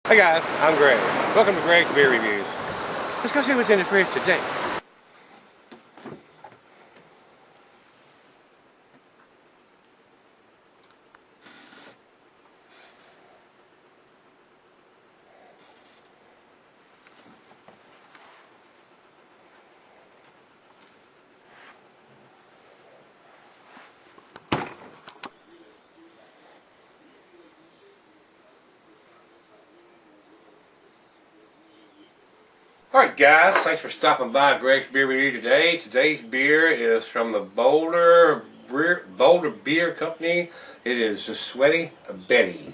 Hey guys, I'm Greg. Welcome to Greg's Beer Reviews. Let's go see what's in the fridge today. Alright guys, thanks for stopping by Greg's Beer Review today. Today's beer is from the Boulder Beer Company. It is the Sweaty Betty.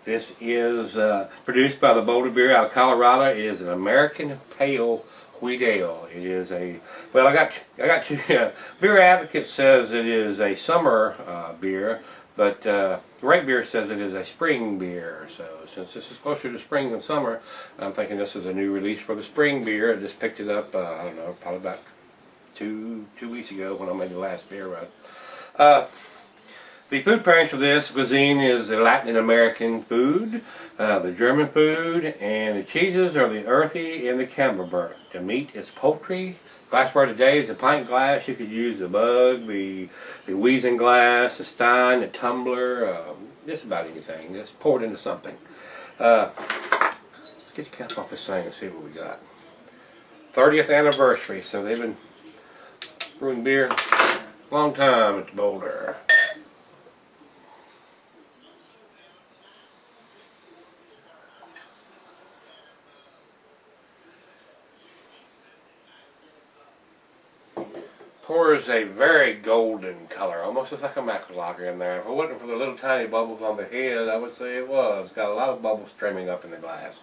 This is produced by the Boulder Beer out of Colorado. It is an American Pale Wheat Ale. It is a, well, I got two, Beer Advocate says it is a summer beer, but Right Beer says it is a spring beer. So since this is closer to spring than summer, I'm thinking this is a new release for the spring beer. I just picked it up, I don't know, probably about two weeks ago when I made the last beer run. The food pairings for this cuisine is the Latin American food, the German food, and the cheeses are the earthy and the camembert. The meat is poultry. Glassware today is a pint glass. You could use the mug, the Wheezing glass, the stein, the tumbler, just about anything. Just pour it into something. Let's get the cap off this thing and see what we got. 30th anniversary, so they've been brewing beer a long time at the Boulder. Pours a very golden color, almost looks like a macro lager in there. If it wasn't for the little tiny bubbles on the head, I would say it was. It's got a lot of bubbles streaming up in the glass.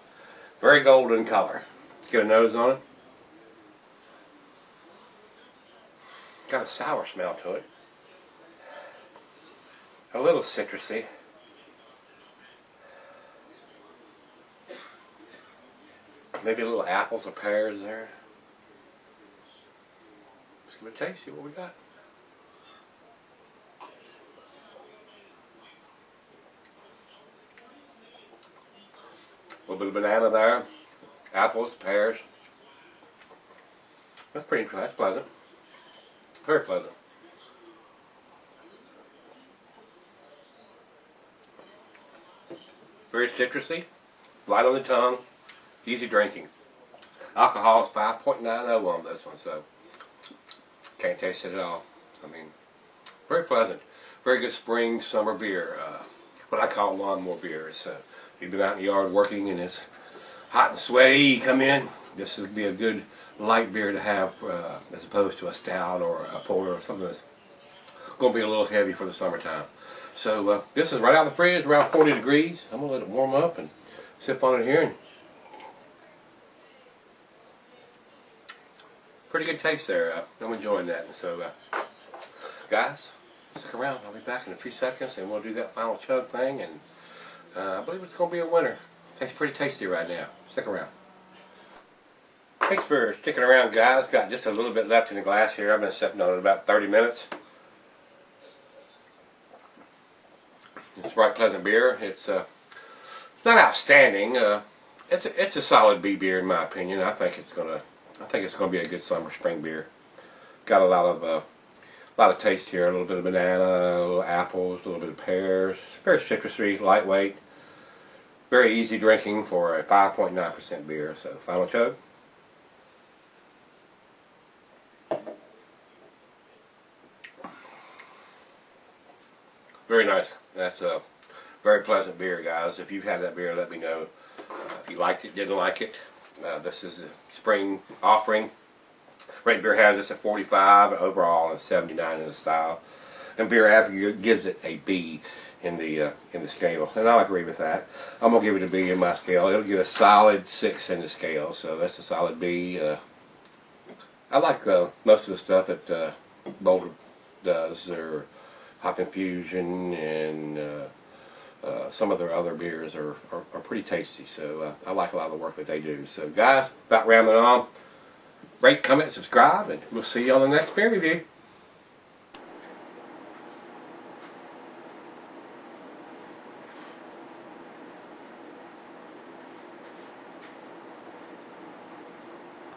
Very golden color. Let's get a nose on it. Got a sour smell to it. A little citrusy. Maybe a little apples or pears there. Give it a taste, see what we got. A little bit of banana there, apples, pears. That's pretty interesting. That's pleasant. Very pleasant. Very citrusy, light on the tongue, easy drinking. Alcohol is 5.90 on this one, so can't taste it at all. I mean, very pleasant. Very good spring, summer beer. What I call lawnmower beer. You've been out in the yard working and it's hot and sweaty, you come in, this would be a good light beer to have as opposed to a stout or a porter or something that's going to be a little heavy for the summertime. So this is right out of the fridge, around 40 degrees. I'm going to let it warm up and sip on it here. And pretty good taste there. I'm enjoying that. So, guys, stick around. I'll be back in a few seconds, and we'll do that final chug thing. And I believe it's going to be a winner. Tastes pretty tasty right now. Stick around. Thanks for sticking around, guys. Got just a little bit left in the glass here. I've been sitting on it about 30 minutes. It's a bright, pleasant beer. It's not outstanding. It's a solid B beer in my opinion. I think it's going to be a good summer spring beer. Got a lot of taste here. A little bit of banana, a little apples, a little bit of pears. It's very citrusy, lightweight, very easy drinking for a 5.9% beer. So final chug. Very nice. That's a very pleasant beer, guys. If you've had that beer, let me know if you liked it, didn't like it. This is a spring offering. Right Beer has this at 45, and overall it's 79 in the style. And Beer Advocate gives it a B in the scale, and I'll agree with that. I'm gonna give it a B in my scale. It'll give a solid 6 in the scale, so that's a solid B. I like most of the stuff that Boulder does. Their hop infusion and some of their other beers are pretty tasty, so I like a lot of the work that they do. So guys, about rambling on, rate, comment, subscribe, and we'll see you on the next beer review.